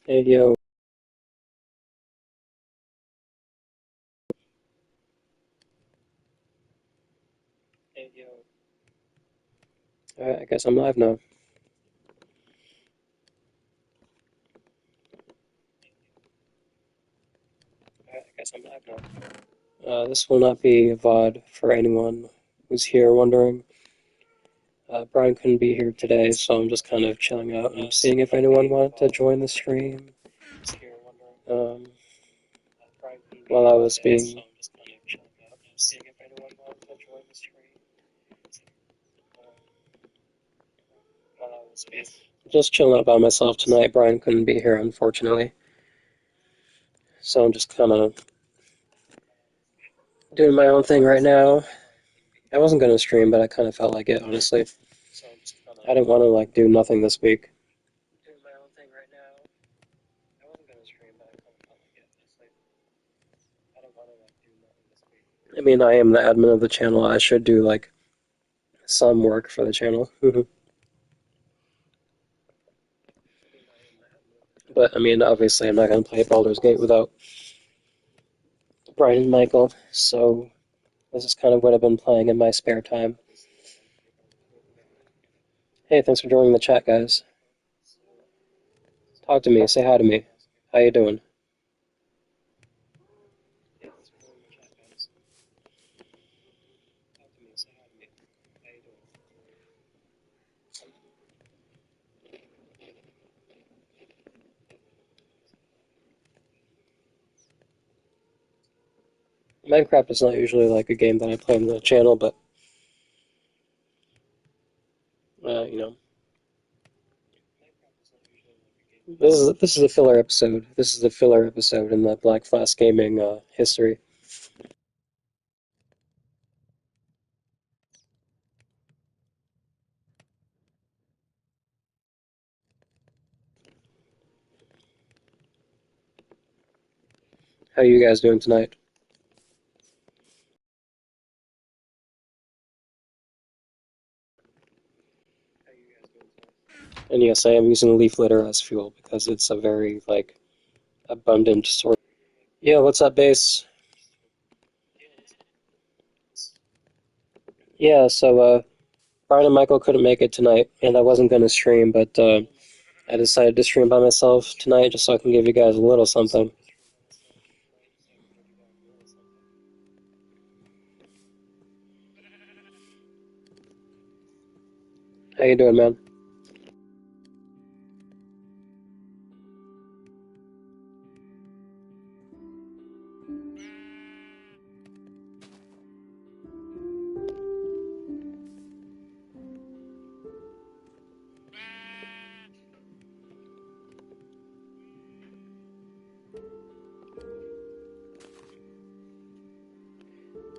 Hey yo, alright, I guess I'm live now. This will not be a VOD for anyone who's here wondering. Brian couldn't be here today, so I'm just kind of chilling out and seeing if anyone wanted to join the stream. Um, while I was being just chilling out by myself tonight. Brian couldn't be here, unfortunately, so I'm just kind of doing my own thing right now. I wasn't gonna stream, but I kind of felt like it, honestly. I didn't want to like do nothing this week. I mean, I am the admin of the channel. I should do like some work for the channel. But I mean, obviously, I'm not gonna play Baldur's Gate without Brian and Michael. So this is kind of what I've been playing in my spare time. Hey, thanks for joining the chat, guys. Talk to me. Say hi to me. How you doing? Minecraft is not usually like a game that I play on the channel, but you know, this is a filler episode. This is a filler episode in the Black Flask Gaming history. How are you guys doing tonight? And yes, I am using leaf litter as fuel because it's a very like abundant source. Yeah, what's up, base? Yeah, so Brian and Michael couldn't make it tonight, and I wasn't gonna stream, but I decided to stream by myself tonight just so I can give you guys a little something. How you doing, man?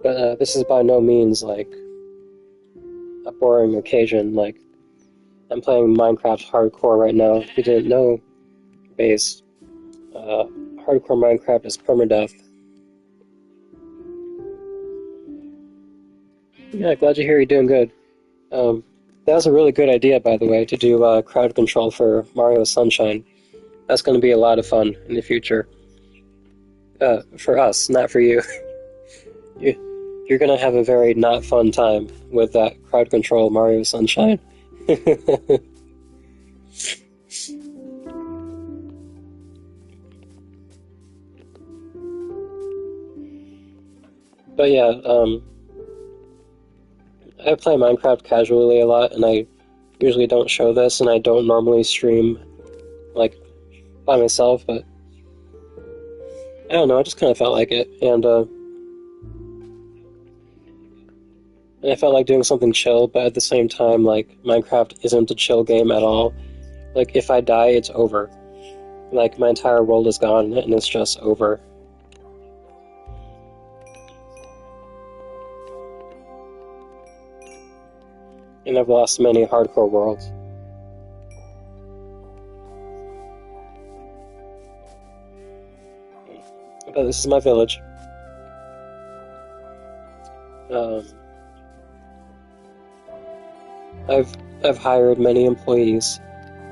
But this is by no means like a boring occasion. Like I'm playing Minecraft hardcore right now. If you didn't know, base, uh, hardcore Minecraft is permadeath. Yeah, glad to hear you're doing good. That was a really good idea, by the way, to do crowd control for Mario Sunshine. That's going to be a lot of fun in the future. For us, not for you. You're going to have a very not fun time with that crowd control Mario Sunshine. But yeah, I play Minecraft casually a lot, and I usually don't show this, and I don't normally stream like by myself, but I don't know, I just kind of felt like it, and I felt like doing something chill, but at the same time, like Minecraft isn't a chill game at all. Like if I die, it's over. Like my entire world is gone, and it's just over. And I've lost many hardcore worlds. But this is my village. Um, I've I've hired many employees,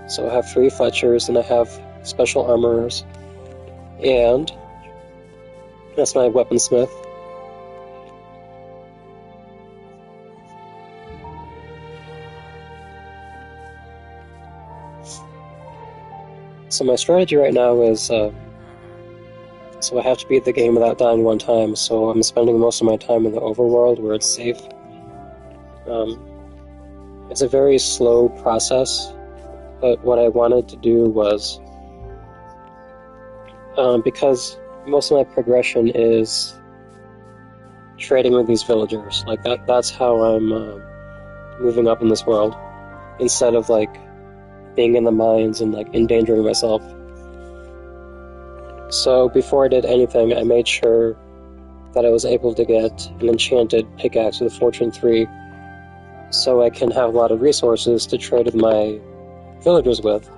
so I have 3 Fletchers and I have special armorers, and that's my weaponsmith. So my strategy right now is, so I have to beat the game without dying one time, so I'm spending most of my time in the overworld where it's safe. It's a very slow process, but what I wanted to do was, because most of my progression is trading with these villagers, like that's how I'm moving up in this world, instead of like being in the mines and like endangering myself. So before I did anything, I made sure that I was able to get an enchanted pickaxe with Fortune 3, so I can have a lot of resources to trade with my villagers with.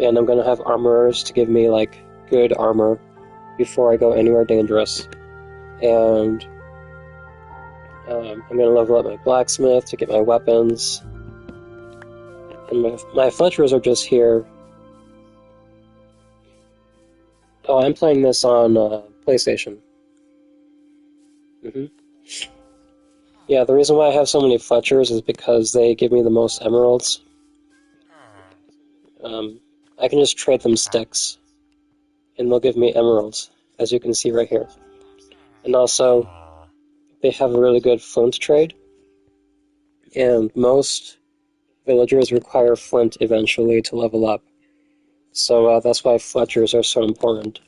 And I'm gonna have armorers to give me like good armor before I go anywhere dangerous. And I'm gonna level up my blacksmith to get my weapons. And my fletchers are just here. Oh, I'm playing this on PlayStation. Yeah, the reason why I have so many fletchers is because they give me the most emeralds. I can just trade them sticks, and they'll give me emeralds, as you can see right here. And also, they have a really good flint trade, and most villagers require flint eventually to level up. So that's why fletchers are so important.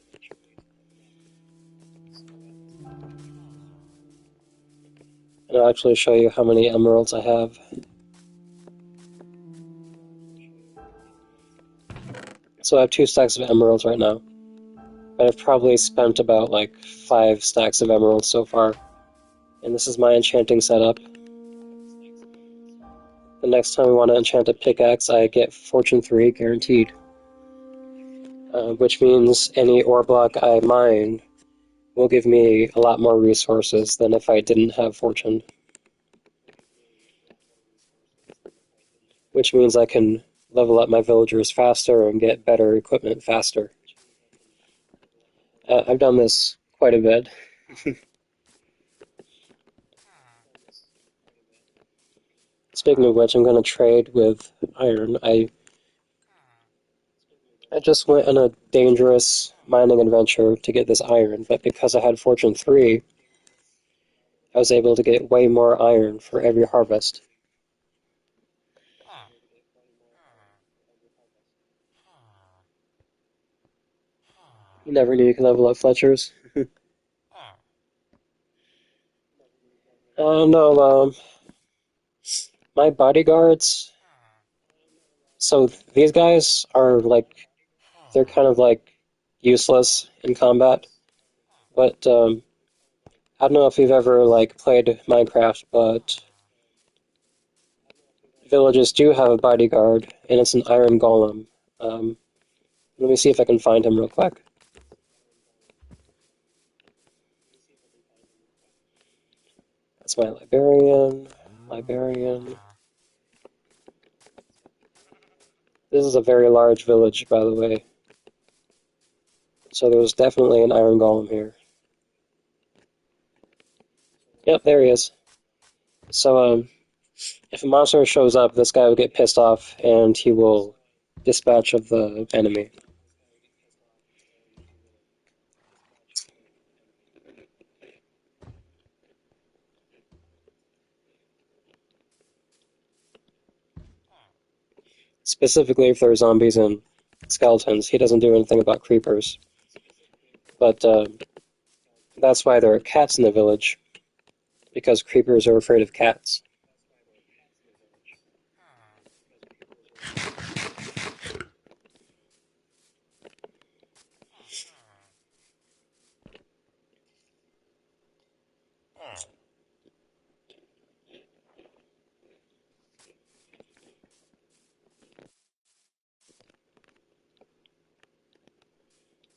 And I'll actually show you how many emeralds I have. So I have 2 stacks of emeralds right now. But I've probably spent about like 5 stacks of emeralds so far. And this is my enchanting setup. The next time we want to enchant a pickaxe, I get Fortune 3 guaranteed. Which means any ore block I mine will give me a lot more resources than if I didn't have Fortune. Which means I can level up my villagers faster and get better equipment faster. I've done this quite a bit. Speaking of which, I'm going to trade with iron. I just went on a dangerous mining adventure to get this iron, but because I had Fortune 3, I was able to get way more iron for every harvest. You never knew you could level up Fletchers. No, my bodyguards, so these guys are like, they're kind of like useless in combat, but I don't know if you've ever like played Minecraft, but villages do have a bodyguard, and it's an iron golem. Let me see if I can find him real quick. That's my librarian. This is a very large village, by the way. So there's definitely an iron golem here. Yep, there he is. So, if a monster shows up, this guy will get pissed off, and he will dispatch of the enemy. Specifically, if there are zombies and skeletons, he doesn't do anything about creepers. But that's why there are cats in the village, because creepers are afraid of cats.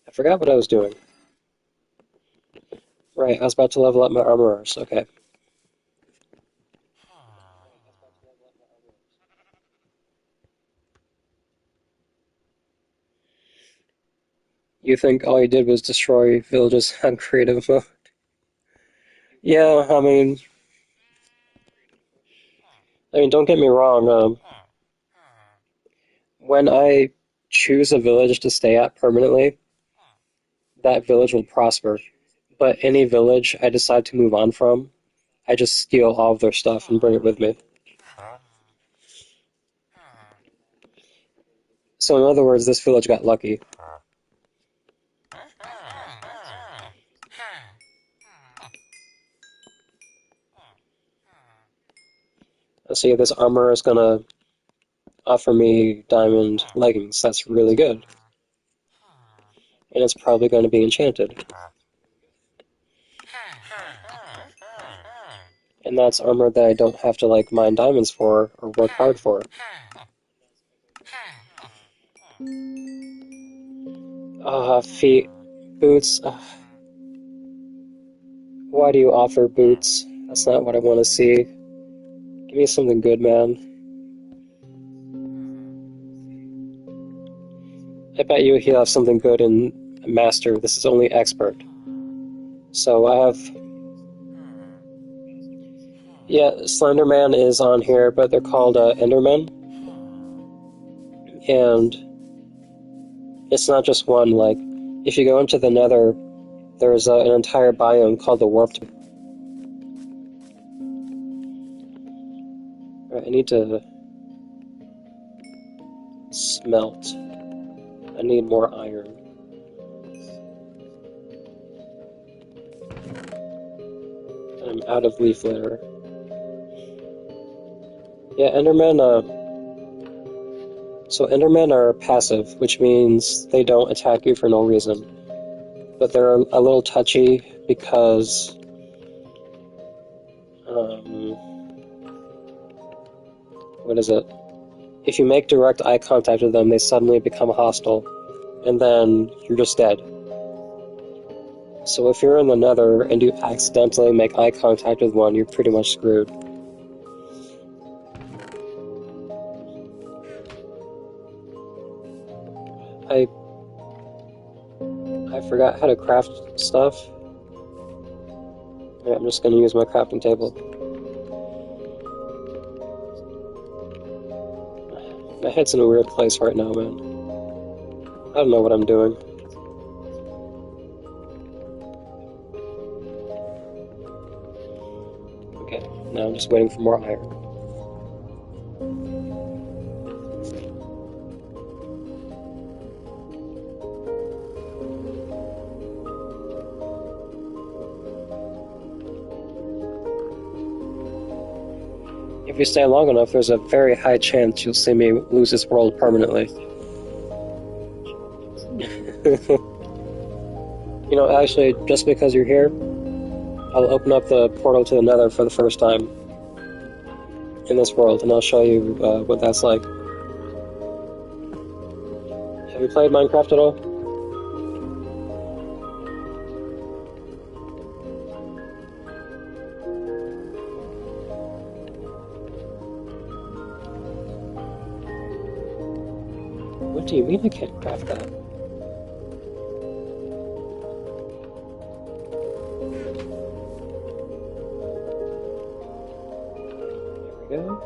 I forgot what I was doing. Right, I was about to level up my armorers. Okay. You think all you did was destroy villages on creative mode? Yeah, I mean, don't get me wrong. When I choose a village to stay at permanently, that village will prosper. But any village I decide to move on from, I just steal all of their stuff and bring it with me. So in other words, this village got lucky. See, this armor is gonna offer me diamond leggings. That's really good. And it's probably going to be enchanted. And that's armor that I don't have to, like, mine diamonds for or work hard for. Feet. Boots. Why do you offer boots? That's not what I want to see. Give me something good, man. I bet you he'll have something good in Master. This is only Expert. So I have... Yeah, Slenderman is on here, but they're called Endermen. And it's not just one, like, if you go into the Nether, there's an entire biome called the Warped. Right, I need to smelt. I need more iron. I'm out of leaf litter. Yeah, Endermen, so Endermen are passive, which means they don't attack you for no reason. But they're a little touchy because, what is it? If you make direct eye contact with them, they suddenly become hostile, and then you're just dead. So if you're in the Nether and you accidentally make eye contact with one, you're pretty much screwed. I forgot how to craft stuff. Yeah, I'm just gonna use my crafting table. My head's in a weird place right now, man. I don't know what I'm doing. Okay, now I'm just waiting for more iron. If you stay long enough, there's a very high chance you'll see me lose this world permanently. You know, actually, just because you're here, I'll open up the portal to the Nether for the first time in this world, and I'll show you what that's like. Have you played Minecraft at all? What do you mean I can't craft that? There we go.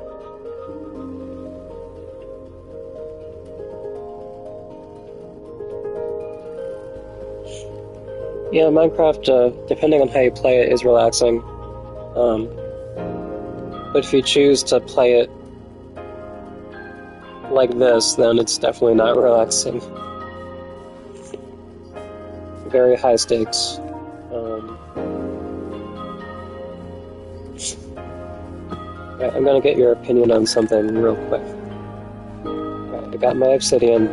Yeah, Minecraft, depending on how you play it, is relaxing. But if you choose to play it like this, then it's definitely not relaxing. Very high stakes. Right, I'm gonna get your opinion on something real quick. Right, I got my obsidian.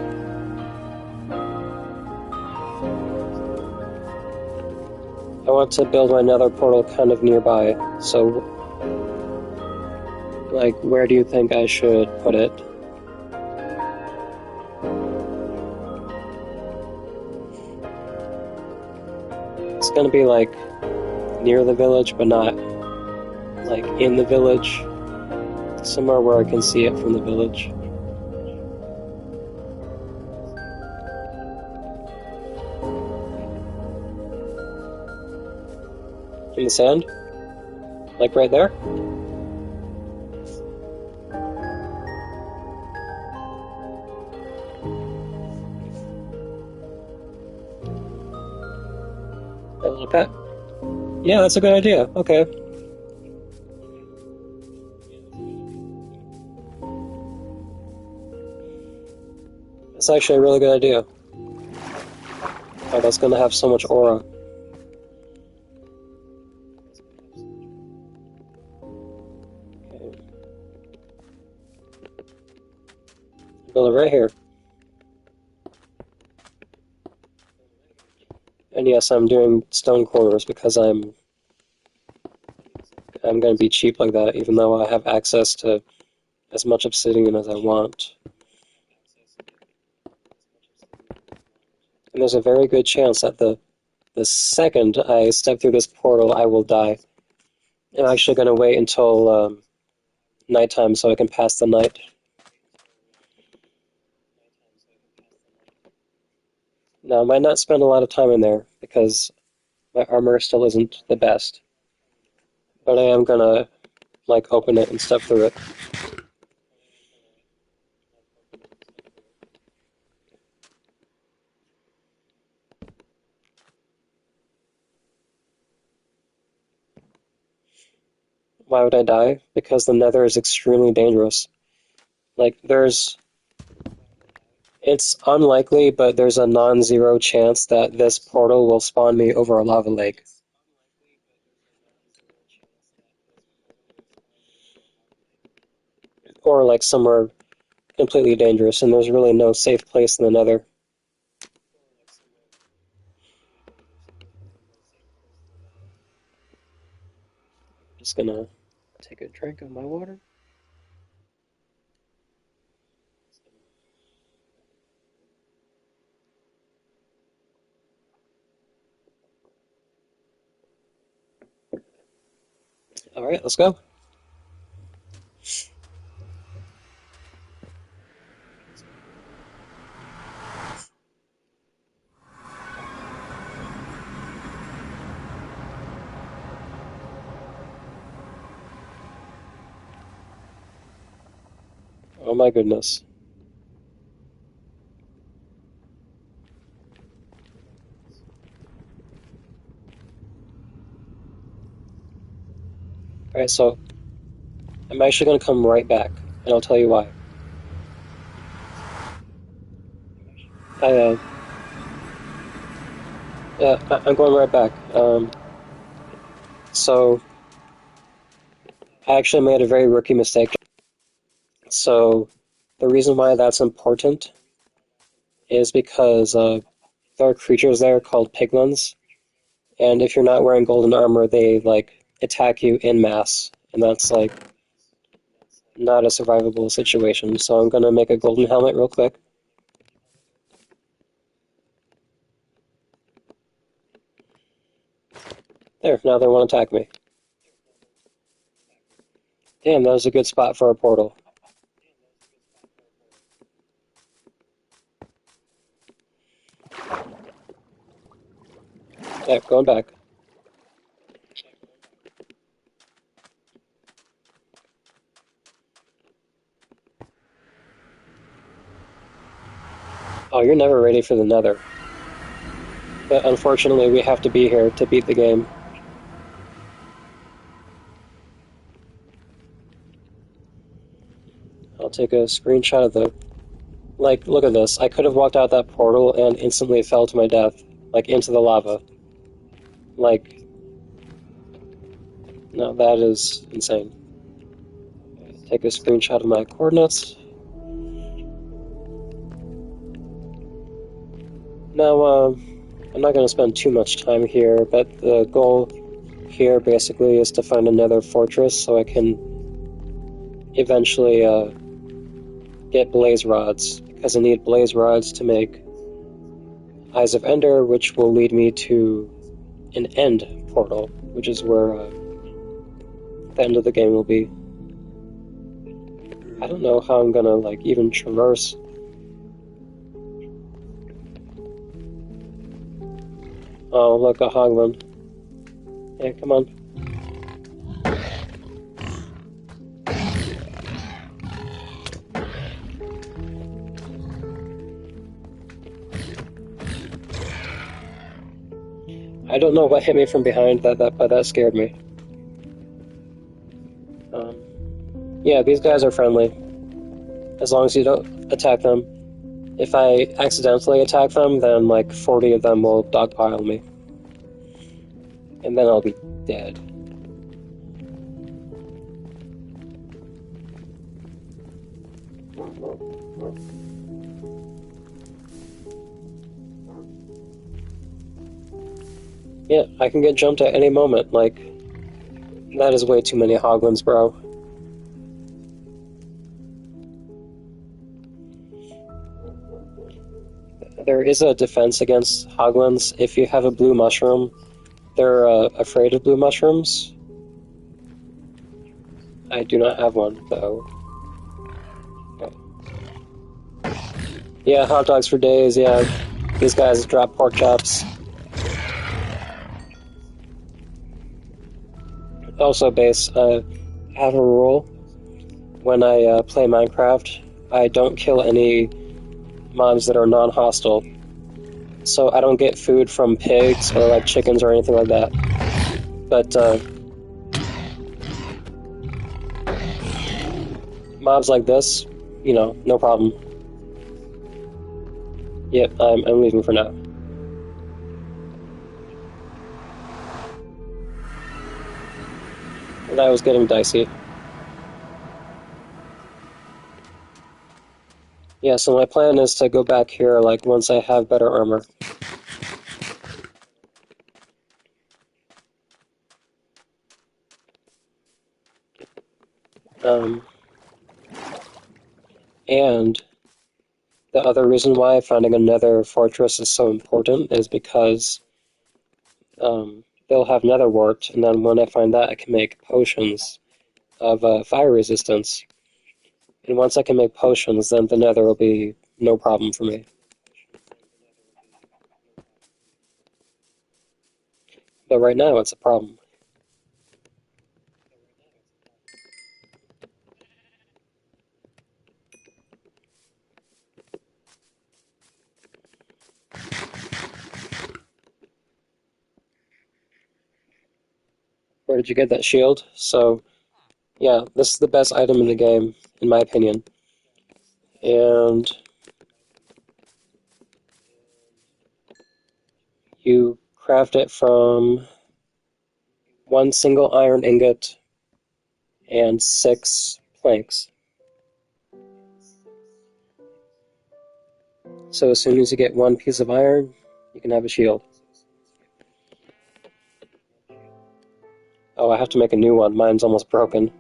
I want to build my nether portal kind of nearby, so, like, where do you think I should put it? It's gonna be, like, near the village, but not, like, in the village. Somewhere where I can see it from the village. In the sand? Like right there? That little pet? Yeah, that's a good idea. Okay. That's actually a really good idea. Oh, that's gonna have so much aura. Okay. Build it right here. And yes, I'm doing stone corners because I'm gonna be cheap like that, even though I have access to as much obsidian as I want. And there's a very good chance that the second I step through this portal, I will die. I'm actually gonna wait until nighttime so I can pass the night. Now, I might not spend a lot of time in there because my armor still isn't the best, but I am gonna like open it and step through it. Why would I die? Because the Nether is extremely dangerous. Like, it's unlikely, but there's a non-zero chance that this portal will spawn me over a lava lake. Or like somewhere completely dangerous, and there's really no safe place in the Nether. Just gonna take a drink of my water. Alright, let's go. Oh my goodness. Alright, so I'm actually gonna come right back, and I'll tell you why. I, yeah, I'm going right back. So I actually made a very rookie mistake. So the reason why that's important is because there are creatures there called piglins, and if you're not wearing golden armor, they like attack you in mass, and that's like not a survivable situation. So I'm gonna make a golden helmet real quick. There, now they won't attack me. Damn, that was a good spot for a portal. Yeah, going back. Oh, you're never ready for the Nether. But unfortunately, we have to be here to beat the game. I'll take a screenshot of the... Like, look at this. I could have walked out that portal and instantly fell to my death. Like, into the lava. Like... No, that is insane. Take a screenshot of my coordinates. Now, I'm not going to spend too much time here, but the goal here basically is to find another fortress so I can eventually get blaze rods, because I need blaze rods to make Eyes of Ender, which will lead me to an end portal, which is where the end of the game will be. I don't know how I'm gonna like even traverse. Oh, look, a hoglin. Yeah, come on. I don't know what hit me from behind, but that scared me. Um, yeah, these guys are friendly, as long as you don't attack them. If I accidentally attack them, then like 40 of them will dogpile me. And then I'll be dead. Yeah, I can get jumped at any moment, like, that is way too many hoglins, bro. There is a defense against hoglins. If you have a blue mushroom, they're afraid of blue mushrooms. I do not have one, though. Yeah, hot dogs for days, yeah. These guys drop pork chops. Also, base, I have a rule. When I play Minecraft, I don't kill any mobs that are non-hostile. So I don't get food from pigs or like chickens or anything like that. But mobs like this, you know, no problem. Yep, I'm leaving for now. That was getting dicey. Yeah, so my plan is to go back here like once I have better armor. Um, and the other reason why finding another fortress is so important is because they'll have nether wart, and then when I find that, I can make potions of fire resistance. And once I can make potions, then the nether will be no problem for me. But right now, it's a problem. Where did you get that shield? So, yeah, this is the best item in the game, in my opinion. And you craft it from one single iron ingot and 6 planks. So as soon as you get one piece of iron, you can have a shield. Oh, I have to make a new one. Mine's almost broken.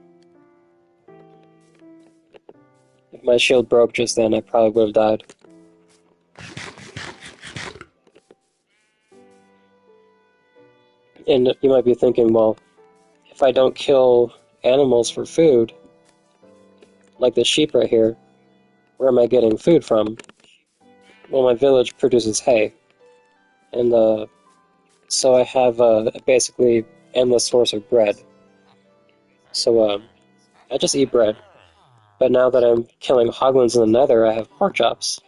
If my shield broke just then, I probably would have died. And you might be thinking, well, if I don't kill animals for food, like the sheep right here, where am I getting food from? Well, my village produces hay, and so I have a basically endless source of bread. So I just eat bread. But now that I'm killing hoglins in the nether, I have pork chops.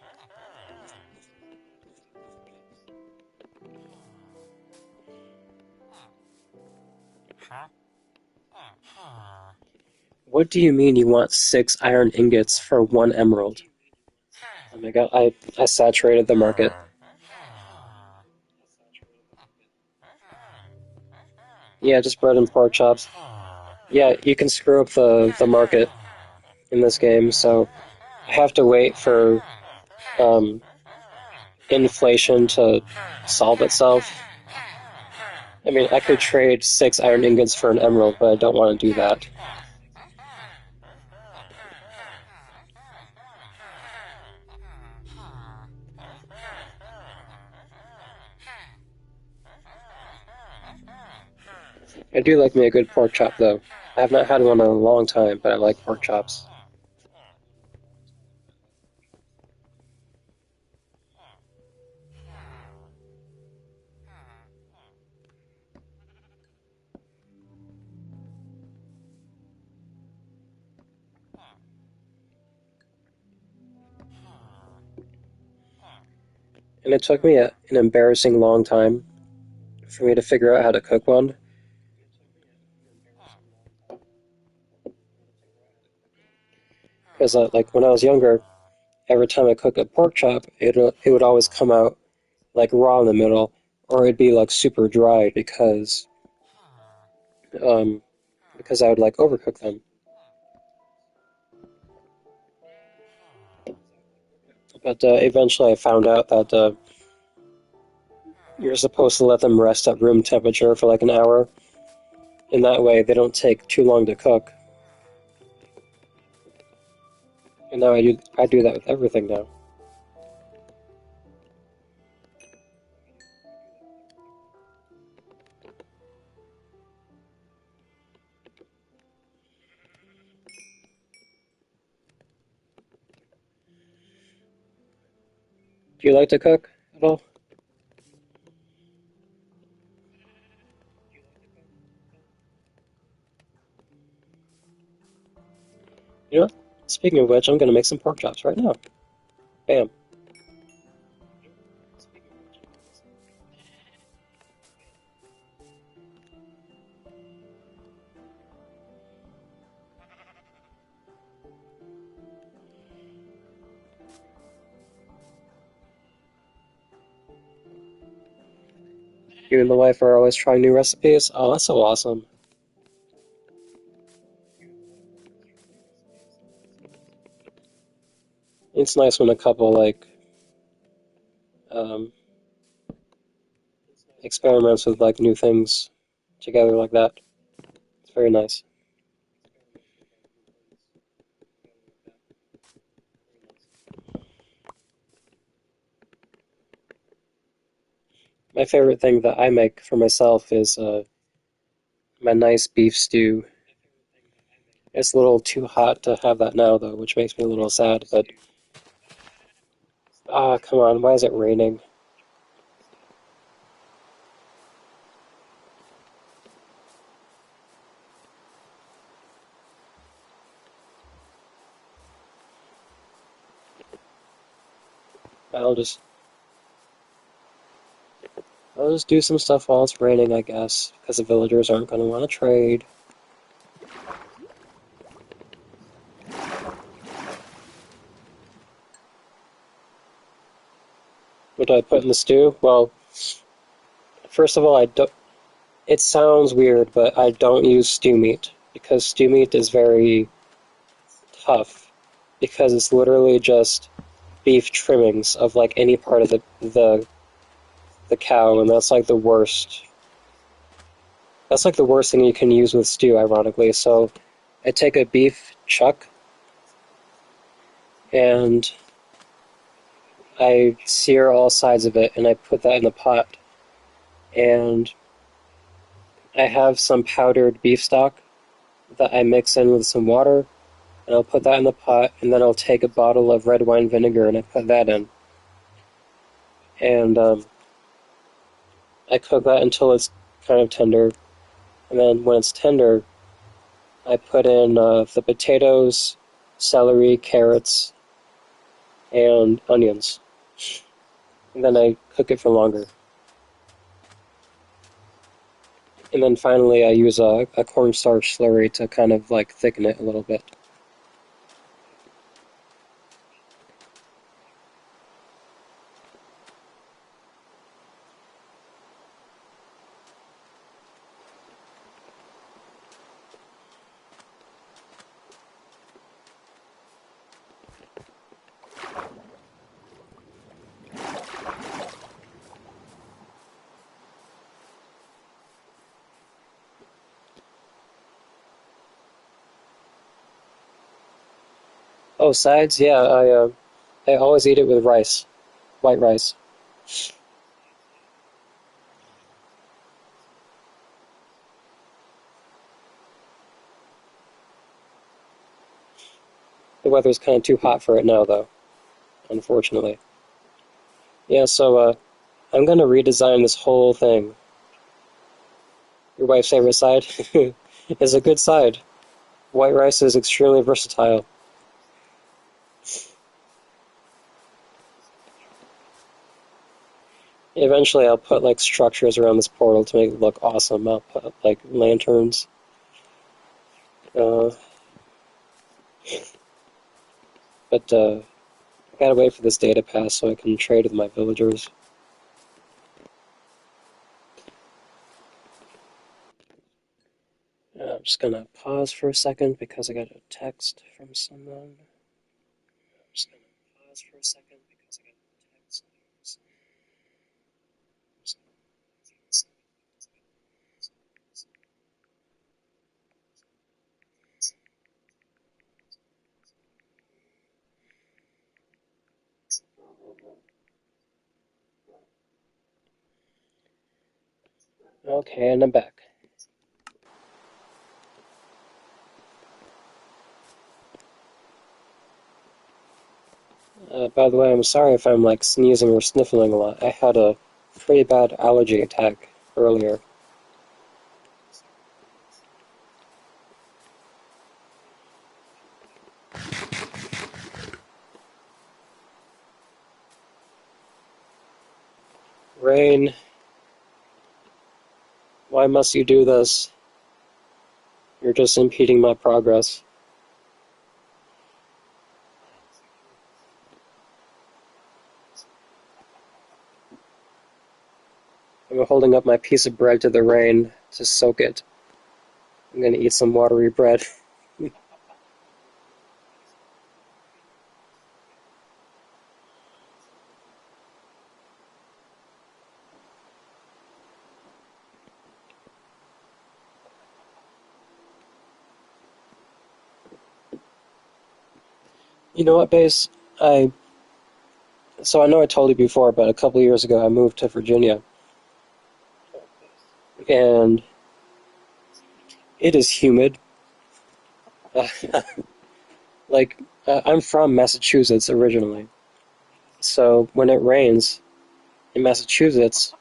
What do you mean you want 6 iron ingots for 1 emerald? Oh my god, I saturated the market. Yeah, just bread and pork chops. Yeah, you can screw up the market in this game, so I have to wait for um, inflation to solve itself. I mean, I could trade 6 iron ingots for an emerald, but I don't want to do that. I do like me a good pork chop, though. I have not had one in a long time, but I like pork chops. And it took me an embarrassing long time for me to figure out how to cook one. Because like when I was younger, every time I cook a pork chop, it would always come out like raw in the middle, or it'd be like super dry um because I would like overcook them. But eventually, I found out that you're supposed to let them rest at room temperature for like an hour. In that way, they don't take too long to cook. And now I do that with everything now. Do you like to cook at all? You know, speaking of which, I'm gonna make some pork chops right now. Bam. You and the wife are always trying new recipes. Oh, that's so awesome. It's nice when a couple like um, experiments with like new things together like that. It's very nice. My favorite thing that I make for myself is my nice beef stew. It's a little too hot to have that now, though, which makes me a little sad. But come on, why is it raining? I'll just I'll just do some stuff while it's raining, I guess, because the villagers aren't going to want to trade. What do I put in the stew? Well, first of all, I don't. It sounds weird, but I don't use stew meat because stew meat is very tough because it's literally just beef trimmings of like any part of the cow, and that's like the worst. That's like the worst thing you can use with stew, ironically. So I take a beef chuck and I sear all sides of it, and I put that in the pot. And I have some powdered beef stock that I mix in with some water, and I'll put that in the pot, and then I'll take a bottle of red wine vinegar and I put that in. And I cook that until it's kind of tender. And then when it's tender, I put in the potatoes, celery, carrots, and onions. And then I cook it for longer. And then finally, I use a cornstarch slurry to kind of like thicken it a little bit. Oh, sides? Yeah, I always eat it with rice, white rice. The weather's kind of too hot for it now, though, unfortunately. Yeah, so I'm gonna redesign this whole thing. Your wife's favorite side is a good side. White rice is extremely versatile. Eventually, I'll put like structures around this portal to make it look awesome. I'll put like lanterns. Uh, but I gotta wait for this day to pass so I can trade with my villagers. I'm just gonna pause for a second because I got a text from someone. I'm just gonna pause for a second because I got a text from someone. Okay, and I'm back. By the way, I'm sorry if I'm like sneezing or sniffling a lot. I had a pretty bad allergy attack earlier. Rain, why must you do this? You're just impeding my progress. I'm holding up my piece of bread to the rain to soak it. I'm gonna eat some watery bread. You know what, Base? So I know I told you before, but a couple of years ago I moved to Virginia, and it is humid. Like, I'm from Massachusetts originally, so when it rains in Massachusetts,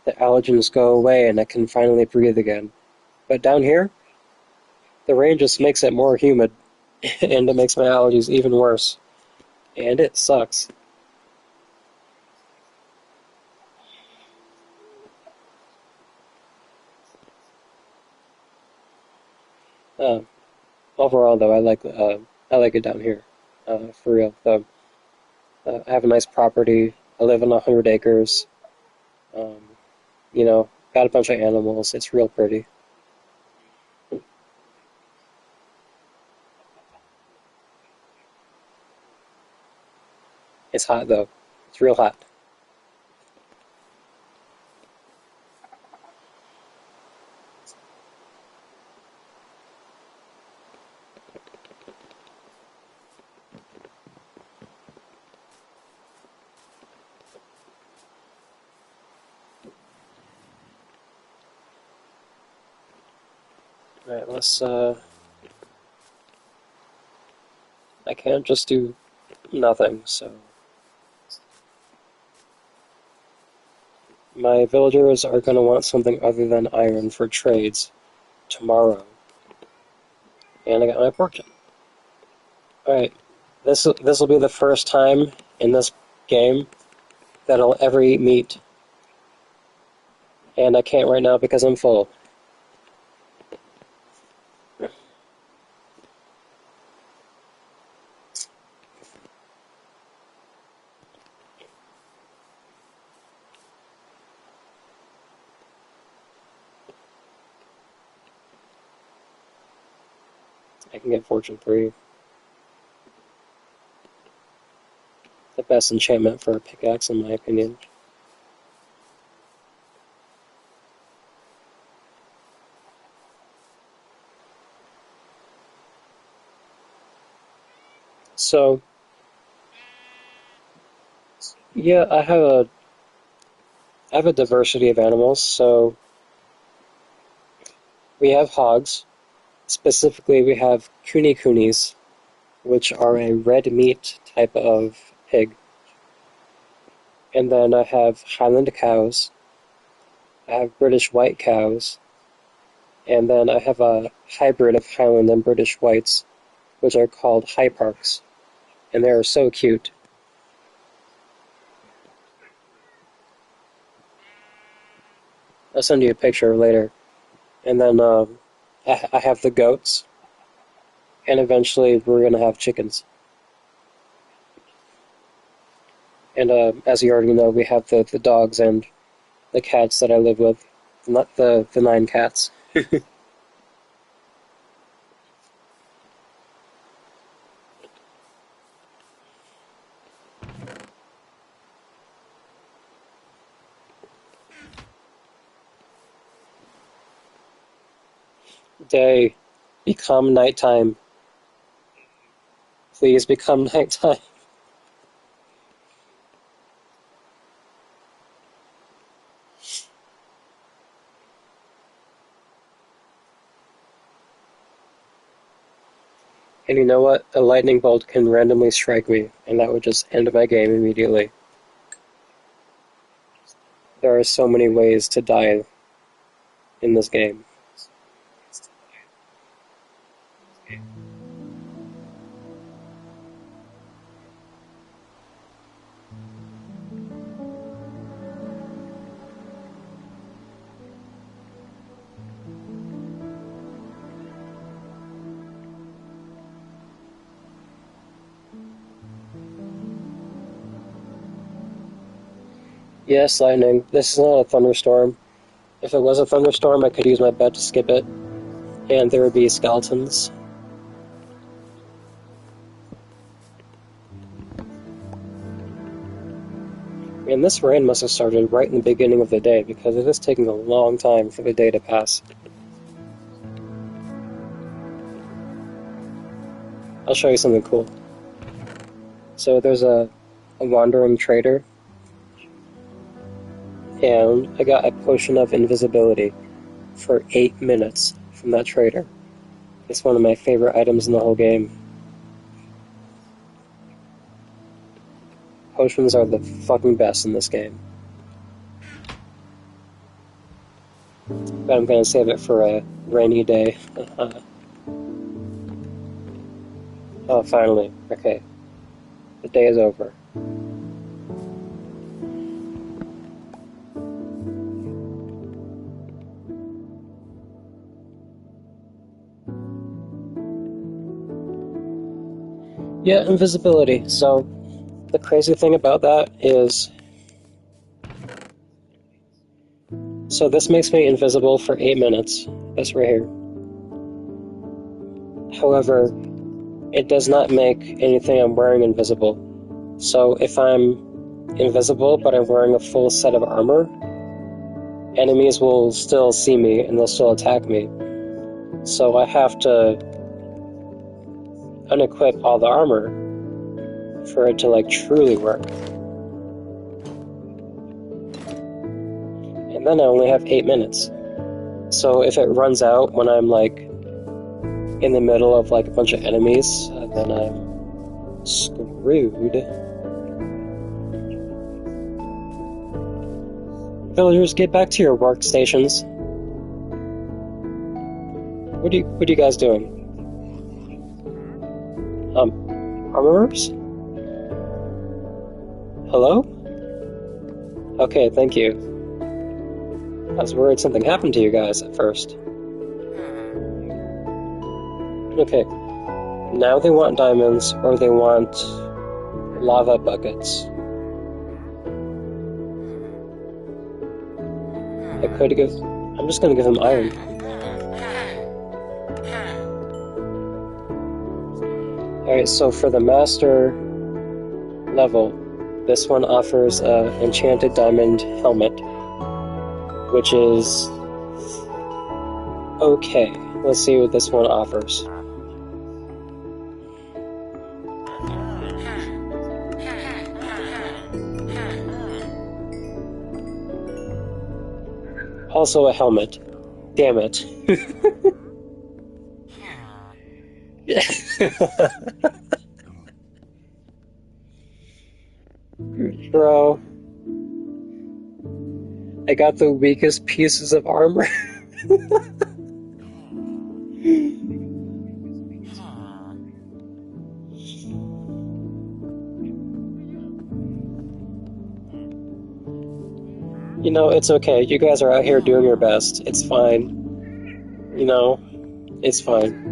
the allergens go away and I can finally breathe again. But down here, the rain just makes it more humid, and it makes my allergies even worse. And it sucks. Uh, Overall, though, I like it down here, for real. Though I have a nice property. I live on 100 acres. Um, you know, got a bunch of animals. It's real pretty. It's hot though. It's real hot. All right, let's. I can't just do nothing. So my villagers are gonna want something other than iron for trades tomorrow, and I got my pork chop. All right, this will be the first time in this game that I'll ever eat meat, and I can't right now because I'm full. I can get Fortune 3. The best enchantment for a pickaxe, in my opinion. So, yeah, I have a diversity of animals. So we have hogs. Specifically, we have kunikunis, which are a red meat type of pig. And then I have Highland cows. I have British white cows. And then I have a hybrid of Highland and British whites, which are called High Parks. And they are so cute. I'll send you a picture later. And then I have the goats, and eventually we're gonna have chickens. And as you already know, we have the dogs and the cats that I live with, not the 9 cats. Day, become nighttime. Please become nighttime. And you know what? A lightning bolt can randomly strike me, and that would just end my game immediately. There are so many ways to die in this game. Yes, lightning. This is not a thunderstorm. If it was a thunderstorm, I could use my bed to skip it, and there would be skeletons. And this rain must have started right in the beginning of the day, because it is taking a long time for the day to pass. I'll show you something cool. So there's a wandering trader, and I got a potion of invisibility for 8 minutes from that trader. It's one of my favorite items in the whole game. Potions are the fucking best in this game. But I'm gonna save it for a rainy day. Oh, finally. Okay. The day is over. Yeah, invisibility. So, the crazy thing about that is... So this makes me invisible for 8 minutes. This right here. However, it does not make anything I'm wearing invisible. So if I'm invisible but I'm wearing a full set of armor, enemies will still see me and they'll still attack me. So I have to unequip all the armor for it to like truly work. And then I only have 8 minutes. So if it runs out when I'm like in the middle of like a bunch of enemies, then I'm screwed. Villagers, get back to your workstations. What are you guys doing? Armorers? Hello? Okay, thank you. I was worried something happened to you guys at first. Okay. Now they want diamonds, or they want lava buckets. I'm just gonna give them iron. Alright, so for the master level, this one offers an enchanted diamond helmet, which is okay. Let's see what this one offers. Also a helmet. Damn it. Bro. I got the weakest pieces of armor. You know, it's okay. You guys are out here doing your best. It's fine. You know, it's fine.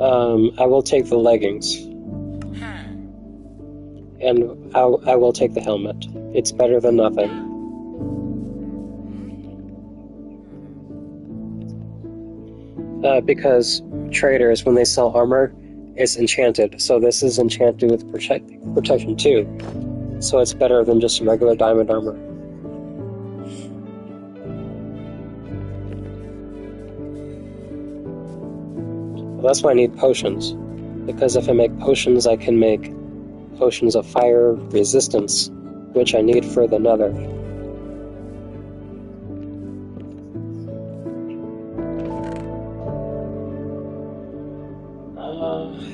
I will take the leggings. And I will take the helmet. It's better than nothing. Because traders, when they sell armor, it's enchanted. So this is enchanted with protection too. So it's better than just regular diamond armor. Well, that's why I need potions. Because if I make potions, I can make potions of fire resistance, which I need for the nether.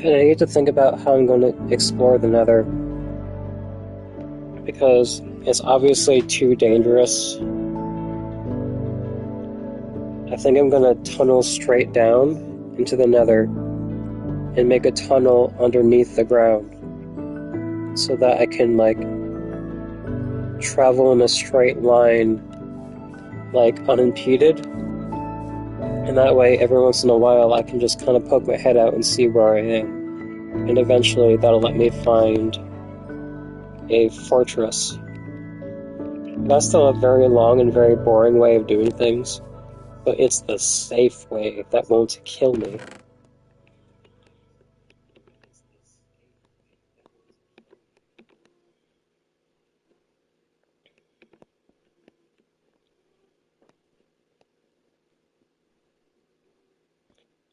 And I need to think about how I'm going to explore the nether, because it's obviously too dangerous. I think I'm going to tunnel straight down into the nether and make a tunnel underneath the ground so that I can, like, travel in a straight line, like, unimpeded. And that way, every once in a while, I can just kind of poke my head out and see where I am. And eventually, that'll let me find a fortress. That's still a very long and very boring way of doing things, but it's the safe way that won't kill me.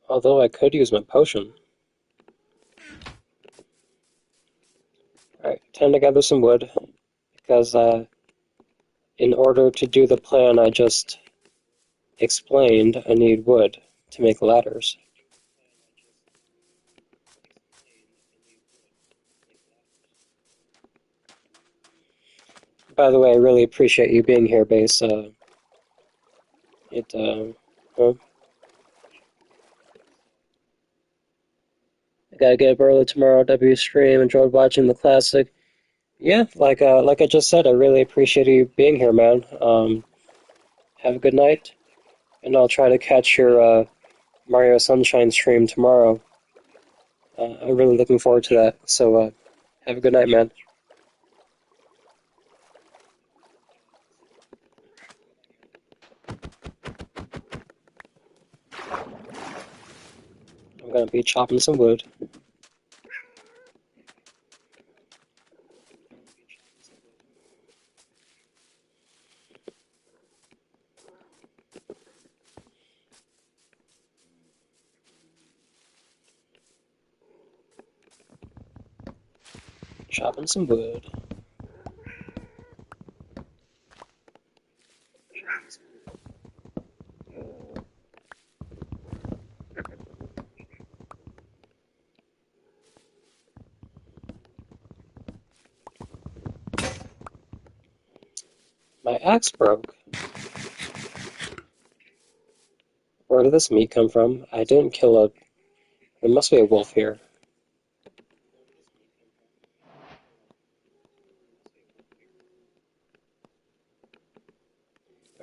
Although I could use my potion. Alright, time to gather some wood, because in order to do the plan I just explained, I need wood to make ladders. By the way, I really appreciate you being here, Base. Well, I gotta get up early tomorrow, W stream, enjoyed watching the classic. Yeah, like I just said, I really appreciate you being here, man. Have a good night, and I'll try to catch your Mario Sunshine stream tomorrow. I'm really looking forward to that. So, have a good night, man. I'm gonna be chopping some wood. Chopping some wood. My axe broke. Where did this meat come from? I didn't kill a... There must be a wolf here.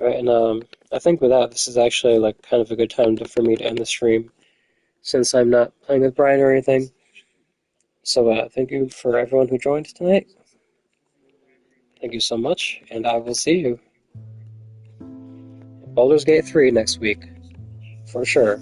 Alright, and I think with that, this is actually like kind of a good time for me to end the stream, since I'm not playing with Brian or anything. So thank you for everyone who joined tonight. Thank you so much, and I will see you in Baldur's Gate 3 next week, for sure.